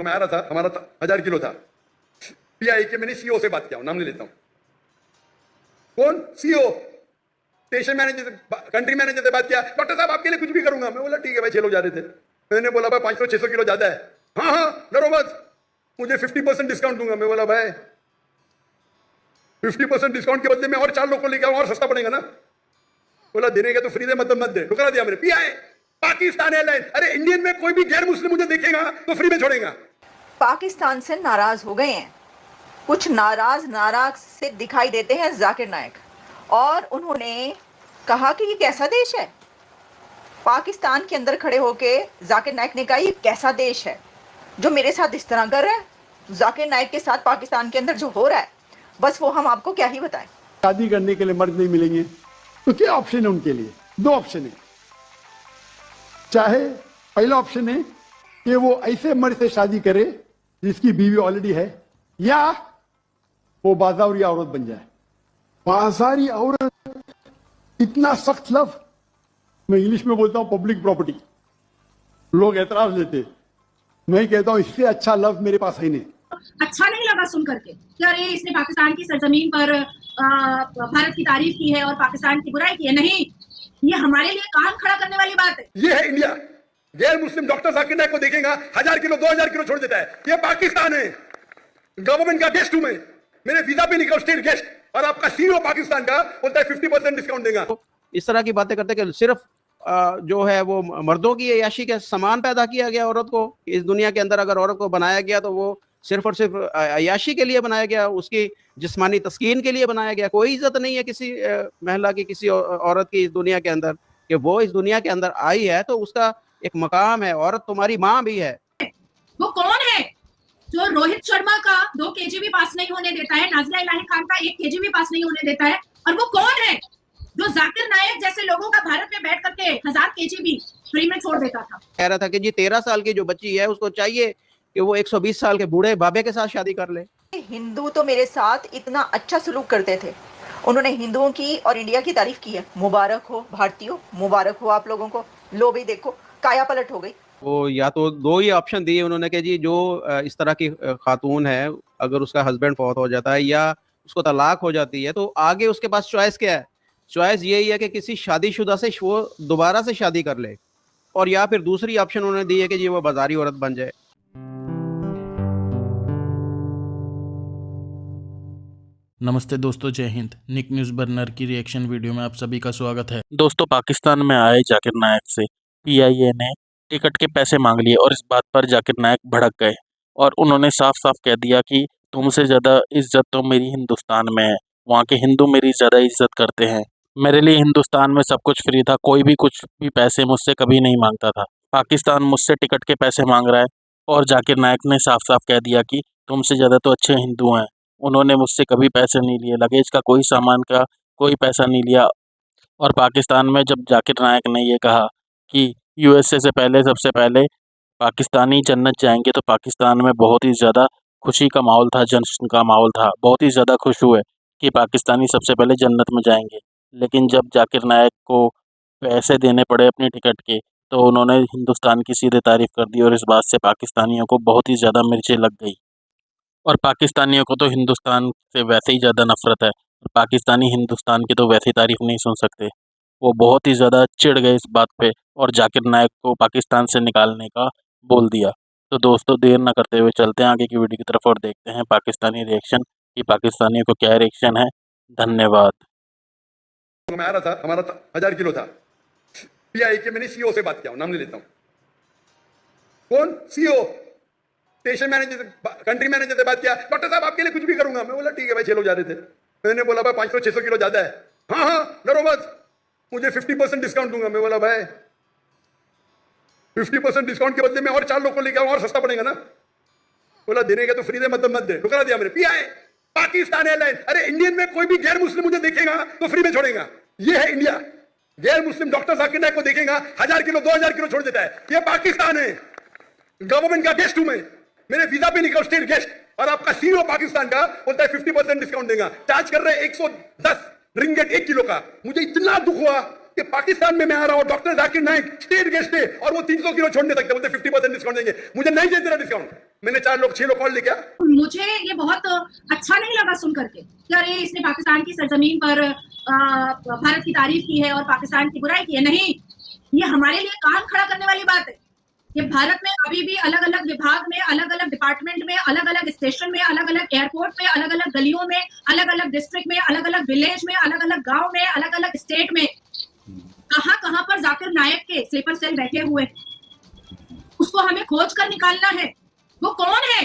मैं आ रहा था, हमारा 1000 किलो था। पीआई के मैंने सीओ से बात किया, नाम नहीं लेता हूं। कौन? CO, station manager, country manager से बात किया। डॉक्टर साहब आपके लिए कुछ भी करूंगा। मैं बोला ठीक है भाई, 6 लोग जा रहे थे। मैंने बोला भाई 500-600 किलो ज्यादा है। हाँ हाँ डरो मत, मुझे 50% डिस्काउंट दूंगा। मैं बोला भाई 50% डिस्काउंट के बदले में और 4 लोग को लेकर और सस्ता पड़ेगा ना। बोला देने का तो फ्री दे, मतलब मत दे। ठुकरा दिया मैंने। पीआई पाकिस्तान एयरलाइन, अरे इंडियन में कोई भी गैर मुस्लिम मुझे देखेगा तो फ्री में छोड़ेगा। पाकिस्तान से नाराज हो गए हैं। कुछ नाराज से दिखाई देते हैं जाकिर नाइक, और उन्होंने कहा कि ये कैसा देश है। पाकिस्तान के अंदर खड़े होके जाकिर नाइक ने कहा ये कैसा देश है जो मेरे साथ इस तरह कर रहा है। जाकिर नाइक के साथ पाकिस्तान के अंदर जो हो रहा है, बस वो हम आपको क्या ही बताएं। शादी करने के लिए मर्द नहीं मिलेंगे तो क्या ऑप्शन है उनके लिए? 2 ऑप्शन है। चाहे पहला ऑप्शन है कि वो ऐसे मर्द से शादी करे जिसकी बीवी ऑलरेडी है, या वो बाजारी औरत बन जाए। बाजारी औरत, इतना सख्त लफ्ज, मैं इंग्लिश में बोलता हूं पब्लिक प्रॉपर्टी। लोग एतराज लेते, मैं कहता हूं इससे अच्छा लफ्ज मेरे पास है नहीं। अच्छा नहीं लगा सुन करके कि अरे इसने पाकिस्तान की सरजमीन पर भारत की तारीफ की है और पाकिस्तान की बुराई की है। नहीं, ये हमारे लिए कान खड़ा करने वाली बात है। ये है इंडिया। गैर मुस्लिम डॉक्टर जाकिर नाइक को देखेगा 1000 किलो 2000 किलो छोड़ देता है। ये पाकिस्तान है, गवर्नमेंट का गेस्ट हूं मैं, मेरे वीजा पे निकल स्टेट गेस्ट, और आपका सीईओ पाकिस्तान का बोलता है 50% डिस्काउंट देगा। इस तरह की बातें करते कि सिर्फ जो है वो मर्दों की अय्याशी के समान पैदा किया गया औरत को। इस दुनिया के अंदर अगर औरत को बनाया गया तो वो सिर्फ और सिर्फ अय्याशी के लिए बनाया गया, उसकी जिस्मानी तस्कीन के लिए बनाया गया। कोई इज्जत नहीं है किसी महिला की, किसी औरत की इस दुनिया के अंदर, कि वो इस दुनिया के अंदर आई है तो उसका एक मकाम है। औरत तुम्हारी माँ भी है। वो कौन है जो रोहित शर्मा का 2 kg भी पास नहीं होने देता है, नाज़िया इलाही खान का 1 kg भी पास नहीं होने देता है, और वो कौन है जो जाकिर नाइक जैसे लोगों का भारत में बैठ करके 1000 kg भी फ्री में छोड़ देता था। कह रहा था कि जी 13 साल की जो बच्ची है उसको चाहिए कि वो 120 साल के बूढ़े बाबे के साथ शादी कर ले। हिंदू तो मेरे साथ इतना अच्छा सलूक करते थे। उन्होंने हिंदुओं की और इंडिया की तारीफ की है। मुबारक हो भारतीयों, मुबारक हो आप लोगों को। लो भी देखो काया पलट हो गई। वो या तो 2 ही ऑप्शन दिए उन्होंने कि जी जो इस तरह की खातून है, अगर उसका हस्बैंड फौत हो जाता है या उसको तलाक हो जाती है तो आगे उसके पास चॉइस क्या है? चॉइस यही है कि किसी शादीशुदा से वो दोबारा से शादी कर ले, और या फिर दूसरी ऑप्शन उन्होंने दी है कि जी वो बाजारी औरत बन जाए। नमस्ते दोस्तों, जय हिंद। निक न्यूज़ बर्नर की रिएक्शन वीडियो में आप सभी का स्वागत है। दोस्तों, पाकिस्तान में आए जाकिर नाइक से पीआईए ने टिकट के पैसे मांग लिए और इस बात पर जाकिर नाइक भड़क गए और उन्होंने साफ साफ कह दिया कि तुमसे ज़्यादा इज्जत तो मेरी हिंदुस्तान में है, वहाँ के हिंदू मेरी ज़्यादा इज्जत करते हैं। मेरे लिए हिंदुस्तान में सब कुछ फ्री था, कोई भी कुछ भी पैसे मुझसे कभी नहीं मांगता था। पाकिस्तान मुझसे टिकट के पैसे मांग रहा है और जाकिर नाइक ने साफ साफ कह दिया कि तुमसे ज़्यादा तो अच्छे हिंदू हैं। उन्होंने मुझसे कभी पैसे नहीं लिए, लगेज का कोई सामान का कोई पैसा नहीं लिया। और पाकिस्तान में जब जाकिर नाइक ने ये कहा कि यूएसए से पहले सबसे पहले पाकिस्तानी जन्नत जाएंगे, तो पाकिस्तान में बहुत ही ज़्यादा खुशी का माहौल था, जश्न का माहौल था। बहुत ही ज़्यादा खुश हुए कि पाकिस्तानी सबसे पहले जन्नत में जाएंगे। लेकिन जब जाकिर नाइक को पैसे देने पड़े अपनी टिकट के, तो उन्होंने हिंदुस्तान की सीधे तारीफ़ कर दी और इस बात से पाकिस्तानियों को बहुत ही ज़्यादा मिर्चें लग गई। और पाकिस्तानियों को तो हिंदुस्तान से वैसे ही ज़्यादा नफरत है, पाकिस्तानी हिंदुस्तान की तो वैसी तारीफ़ नहीं सुन सकते। वो बहुत ही ज़्यादा चिढ़ गए इस बात पे और जाकिर नाइक को पाकिस्तान से निकालने का बोल दिया। तो दोस्तों, देर ना करते हुए चलते हैं आगे की वीडियो की तरफ और देखते हैं पाकिस्तानी रिएक्शन कि पाकिस्तानियों को क्या रिएक्शन है। धन्यवाद। मैं आ रहा था, हमारा 1000 किलो था। पीआई के मैंने सीओ से बात किया, नाम नहीं लेता हूं। कौन? CO, station manager, country manager से बात किया। डॉक्टर साहब आपके लिए कुछ भी करूंगा। मैं बोला ठीक है भाई, 6 लोग जा रहे थे। मैंने बोला भाई 500-600 किलो ज्यादा है। हाँ हाँ डरो मत, मुझे 50% डिस्काउंट दूंगा। मैं बोला भाई 50% डिस्काउंट के बदले में और 4 लोग को लेकर और सस्ता पड़ेगा ना। बोला देने का तो फ्री दे, मतलब मत दे। ठुकरा दिया मैंने। पीआई पाकिस्तान एयरलाइन, अरे इंडियन में कोई भी गैर मुस्लिम मुझे देखेगा तो फ्री में छोड़ेगा। ये है इंडिया। गैर मुस्लिम डॉक्टर जाकिर नाइक को देखेगा 1000 किलो 2000 किलो छोड़ देता है। ये पाकिस्तान है, गवर्नमेंट का गेस्ट हूं मैं, मेरे वीजा पे निकल स्टेट गेस्ट, और आपका सीईओ पाकिस्तान का बोलता है 50% डिस्काउंट देगा। चार्ज कर रहे हैं 110 रिंगेट 1 किलो का। मुझे इतना दुख हुआ, कि पाकिस्तान में मैं आ रहा हूं, doctor Zakir Naik state guest है और वो 300 किलो छोड़ने तक मुझे 50% डिस्काउंट देंगे। मुझे नहीं दे रहा डिस्काउंट। मैंने 6 लोग कॉल लिया। मुझे ये बहुत अच्छा नहीं लगा सुन करके कि अरे इसने पाकिस्तान की सरजमीन पर भारत की तारीफ की है और पाकिस्तान की बुराई की है। नहीं, ये हमारे लिए कान खड़ा करने वाली बात है। ये भारत में अभी भी अलग अलग विभाग में, अलग अलग डिपार्टमेंट में, अलग अलग स्टेशन में, अलग अलग एयरपोर्ट में, अलग अलग गलियों में, अलग अलग डिस्ट्रिक्ट में, अलग अलग विलेज में, अलग अलग गांव में, अलग अलग स्टेट में कहां पर जाकिर नायक के स्लीपर सेल बैठे हुए, उसको हमें खोज कर निकालना है। वो कौन है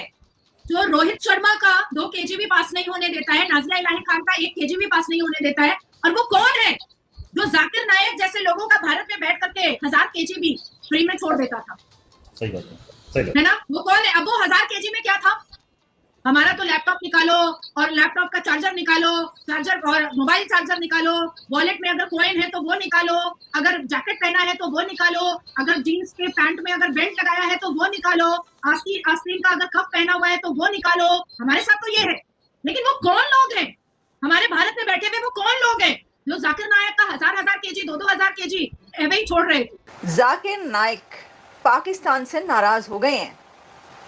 जो रोहित शर्मा का 2 केजी भी पास नहीं होने देता है, नाज़िया इलाही खान का 1 केजी भी पास नहीं होने देता है, और वो कौन है जो जाकिर नायक जैसे लोगों का भारत में बैठ करके 1000 केजी भी फ्री में छोड़ देता था। सही बात है ना? वो कौन है? अब वो 1000 केजी में क्या था? हमारा तो लैपटॉप निकालो और लैपटॉप का चार्जर निकालो, चार्जर और मोबाइल चार्जर निकालो, वॉलेट में अगर कॉइन है तो वो निकालो, अगर जैकेट पहना है तो वो निकालो, अगर जीन्स के पैंट में अगर बेल्ट लगाया है तो वो निकालो, आस्तीन का अगर कफ पहना हुआ है तो वो निकालो। हमारे साथ तो ये है, लेकिन वो कौन लोग हैं हमारे भारत में बैठे हुए? वो कौन लोग हैं जो जाकिर नायक का 1000 केजी 2,000 केजी ऐसे ही छोड़ रहे थे? जाकिर नाइक पाकिस्तान से नाराज हो गए हैं।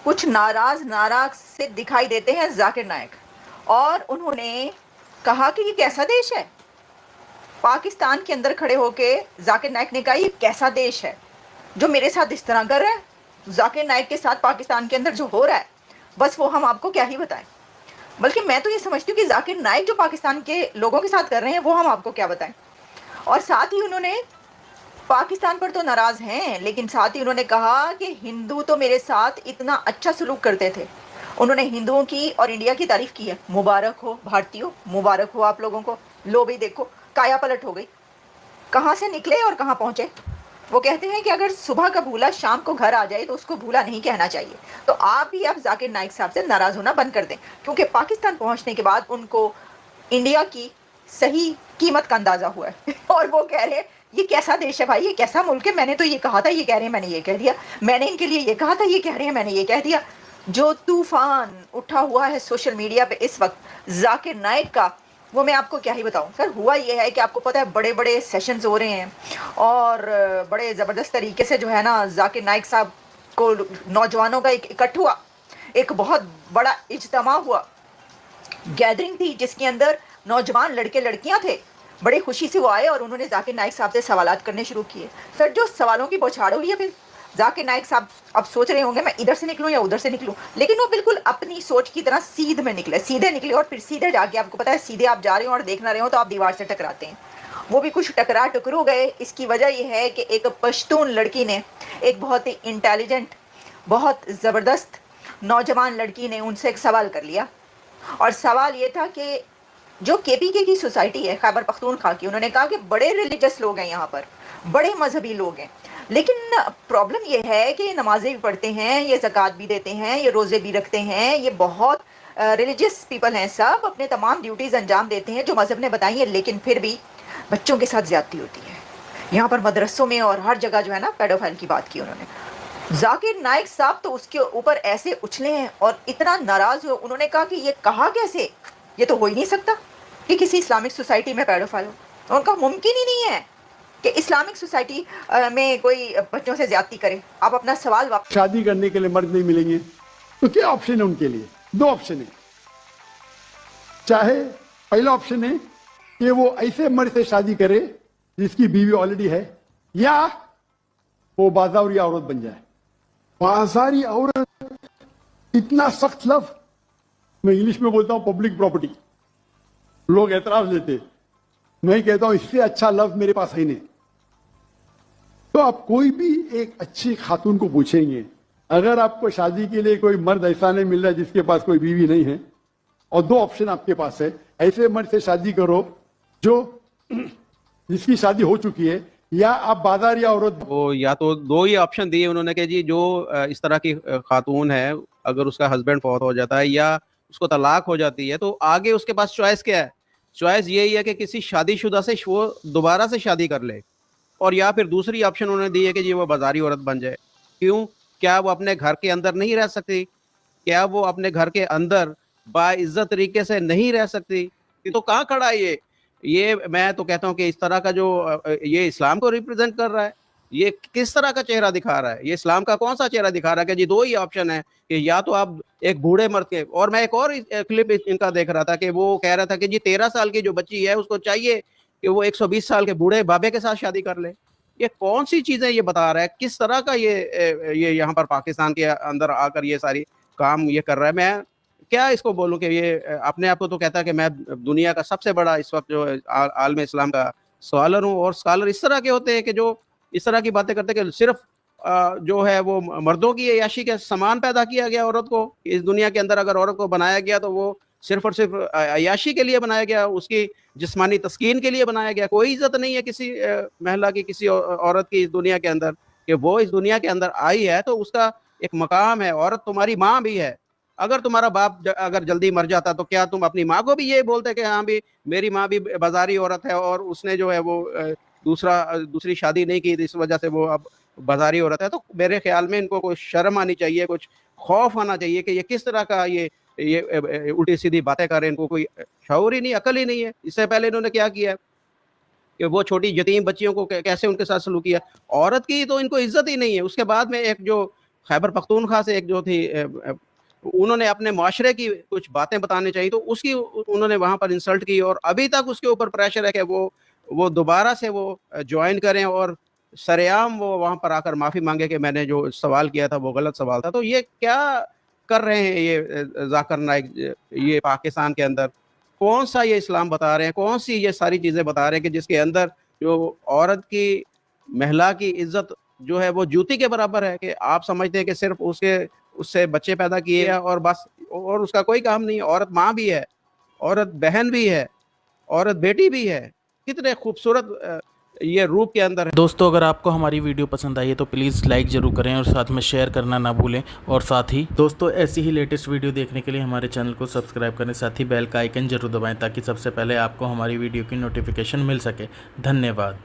कुछ नाराज से दिखाई देते हैं जाकिर नाइक, और उन्होंने कहा कि ये कैसा देश है। पाकिस्तान के अंदर खड़े होके जाकिर नाइक ने कहा ये कैसा देश है जो मेरे साथ इस तरह कर रहा है। जाकिर नाइक के साथ पाकिस्तान के अंदर जो हो रहा है बस वो हम आपको क्या ही बताएं। बल्कि मैं तो ये समझती हूँ कि जाकिर नाइक जो पाकिस्तान के लोगों के साथ कर रहे हैं वो हम आपको क्या बताएं। और साथ ही उन्होंने पाकिस्तान पर तो नाराज हैं, लेकिन साथ ही उन्होंने कहा कि हिंदू तो मेरे साथ इतना अच्छा सलूक करते थे। उन्होंने हिंदुओं की और इंडिया की तारीफ की है। मुबारक हो भारतीयों, मुबारक हो आप लोगों को। लो भी देखो काया पलट हो गई, कहाँ से निकले और कहाँ पहुँचे। वो कहते हैं कि अगर सुबह का भूला शाम को घर आ जाए तो उसको भूला नहीं कहना चाहिए। तो आप भी अब जाकिर नाइक साहब से नाराज़ होना बंद कर दें, क्योंकि पाकिस्तान पहुँचने के बाद उनको इंडिया की सही कीमत का अंदाज़ा हुआ है। और वो कह रहे हैं ये कैसा देश है भाई, ये कैसा मुल्क है। मैंने तो ये कहा था, ये कह रहे हैं मैंने ये कह दिया। मैंने इनके लिए ये कहा था, ये कह रहे हैं मैंने ये कह दिया। जो तूफान उठा हुआ है सोशल मीडिया पे इस वक्त जाकिर नाइक का, वो मैं आपको क्या ही बताऊं। सर हुआ ये है कि आपको पता है बड़े बड़े सेशंस हो रहे हैं और बड़े ज़बरदस्त तरीके से जो है ना जाकिर नाइक साहब को नौजवानों का एक इकट्ठ हुआ, एक बहुत बड़ा इज्तिमा हुआ, गैदरिंग थी जिसके अंदर नौजवान लड़के लड़कियां थे। बड़े खुशी से वो आए और उन्होंने जाकिर नाइक साहब से सवालात करने शुरू किए। सर जो सवालों की बौछार हुई है, फिर जाकिर नाइक साहब अब सोच रहे होंगे मैं इधर से निकलूं या उधर से निकलूं, लेकिन वो बिल्कुल अपनी सोच की तरह सीधे निकले और फिर सीधे जाके, आपको पता है सीधे आप जा रहे हो और देख ना रहे हो तो आप दीवार से टकराते हैं। वो भी कुछ टकरा टकरू गए। इसकी वजह यह है कि एक पश्तून लड़की ने, एक बहुत ही इंटेलिजेंट, बहुत ज़बरदस्त नौजवान लड़की ने उनसे एक सवाल कर लिया, और सवाल ये था कि जो KPK की सोसाइटी है खैबर पख्तूनख्वा की, उन्होंने कहा कि बड़े रिलीजियस लोग हैं यहाँ पर, बड़े मजहबी लोग हैं, लेकिन प्रॉब्लम ये है कि ये नमाज़ें भी पढ़ते हैं, ये ज़कात भी देते हैं, ये रोज़े भी रखते हैं, ये बहुत रिलीजियस पीपल हैं, सब अपने तमाम ड्यूटीज़ अंजाम देते हैं जो मज़हब ने बताई है, लेकिन फिर भी बच्चों के साथ ज़्यादती होती है। यहाँ पर मदरसों में और हर जगह जो है ना पेडोफाइल की बात की उन्होंने। जाकिर नाइक साहब तो उसके ऊपर ऐसे उछले हैं और इतना नाराज़ हुए। उन्होंने कहा कि ये कहा कैसे, ये तो हो ही नहीं सकता कि किसी इस्लामिक सोसाइटी में पेडोफाइल हो। उनका मुमकिन ही नहीं है कि इस्लामिक सोसाइटी में कोई बच्चों से ज्यादती करे। आप अपना सवाल वापस। शादी करने के लिए मर्द नहीं मिलेंगे तो क्या ऑप्शन है उनके लिए? 2 ऑप्शन है। चाहे पहला ऑप्शन है कि वो ऐसे मर्द से शादी करे जिसकी बीवी ऑलरेडी है, या वो बाजारी औरत बन जाए। बाजारी औरत इतना सख्त लफ्ज, मैं इंग्लिश में बोलता हूं पब्लिक प्रॉपर्टी, लोग एतराज लेते, मैं कहता हूं इससे अच्छा लफ्ज मेरे पास है नहीं। तो आप कोई भी एक अच्छी खातून को पूछेंगे, अगर आपको शादी के लिए कोई मर्द ऐसा नहीं मिल रहा जिसके पास कोई बीवी नहीं है, और 2 ऑप्शन आपके पास है, ऐसे मर्द से शादी करो जो जिसकी शादी हो चुकी है, या आप बाजारी औरत। वो या तो 2 ही ऑप्शन दिए उन्होंने कि जी जो इस तरह की खातून है, अगर उसका हस्बैंड फौत हो जाता है या उसको तलाक हो जाती है तो आगे उसके पास चॉइस क्या है? चॉइस यही है कि किसी शादीशुदा से वो दोबारा से शादी कर ले, और या फिर दूसरी ऑप्शन उन्होंने दी है कि जी वो बाजारी औरत बन जाए। क्यों? क्या वो अपने घर के अंदर नहीं रह सकती? क्या वो अपने घर के अंदर बाइज्जत तरीके से नहीं रह सकती? तो कहाँ खड़ा है ये? ये मैं तो कहता हूँ कि इस तरह का जो ये इस्लाम को रिप्रेजेंट कर रहा है, ये किस तरह का चेहरा दिखा रहा है, ये इस्लाम का कौन सा चेहरा दिखा रहा है कि जी दो ही ऑप्शन है कि या तो आप एक बूढ़े मर्द के। और मैं एक और क्लिप इनका देख रहा था कि वो कह रहा था कि जी 13 साल की जो बच्ची है उसको चाहिए कि वो 120 साल के बूढ़े बाबे के साथ शादी कर ले। ये कौन सी चीजें ये बता रहा है, किस तरह का ये यहाँ पर पाकिस्तान के अंदर आकर ये सारी काम ये कर रहा है। मैं क्या इसको बोलूं कि ये अपने आप को तो कहता है कि मैं दुनिया का सबसे बड़ा इस वक्त जो आलम इस्लाम का स्कॉलर हूँ। और स्कॉलर इस तरह के होते हैं कि जो इस तरह की बातें करते हैं कि सिर्फ जो है वो मर्दों की अय्याशी के समान पैदा किया गया औरत को। इस दुनिया के अंदर अगर औरत को बनाया गया तो वो सिर्फ और सिर्फ अय्याशी के लिए बनाया गया, उसकी जिस्मानी तस्कीन के लिए बनाया गया। कोई इज्जत नहीं है किसी महिला की, किसी औरत की इस दुनिया के अंदर, कि वो इस दुनिया के अंदर आई है तो उसका एक मकाम है। औरत तुम्हारी माँ भी है। अगर तुम्हारा बाप अगर जल्दी मर जाता तो क्या तुम अपनी माँ को भी ये बोलते कि हाँ भी मेरी माँ भी बाजारी औरत है और उसने जो है वो दूसरी शादी नहीं की, इस वजह से वो अब बाजारी औरत है। तो मेरे ख्याल में इनको कोई शर्म आनी चाहिए, कुछ खौफ आना चाहिए कि ये किस तरह का ये उल्टी सीधी बातें कर रहे हैं। इनको कोई शऊर ही नहीं, अकल ही नहीं है। इससे पहले इन्होंने क्या किया कि वो छोटी यतीम बच्चियों को कैसे उनके साथ सलूक किया। औरत की तो इनको इज्जत ही नहीं है। उसके बाद में एक जो खैबर पख्तूनख्वा से एक जो थी, उन्होंने अपने माशरे की कुछ बातें बतानी चाहिए तो उसकी उन्होंने वहां पर इंसल्ट की और अभी तक उसके ऊपर प्रेशर है कि वो दोबारा से वो ज्वाइन करें और सरेआम वो वहां पर आकर माफी मांगे कि मैंने जो सवाल किया था वो गलत सवाल था। तो ये क्या कर रहे हैं ये जाकिर नाइक, ये पाकिस्तान के अंदर कौन सा ये इस्लाम बता रहे हैं, कौन सी ये सारी चीजें बता रहे हैं कि जिसके अंदर जो औरत की, महिला की इज्जत जो है वो जूती के बराबर है, कि आप समझते हैं कि सिर्फ उससे बच्चे पैदा किए और बस, और उसका कोई काम नहीं। औरत माँ भी है, औरत बहन भी है, औरत बेटी भी है। कितने खूबसूरत ये रूप के अंदर है। दोस्तों अगर आपको हमारी वीडियो पसंद आई है तो प्लीज़ लाइक ज़रूर करें और साथ में शेयर करना ना भूलें। और साथ ही दोस्तों ऐसी ही लेटेस्ट वीडियो देखने के लिए हमारे चैनल को सब्सक्राइब करें, साथ ही बेल का आइकन जरूर दबाएं ताकि सबसे पहले आपको हमारी वीडियो की नोटिफिकेशन मिल सके। धन्यवाद।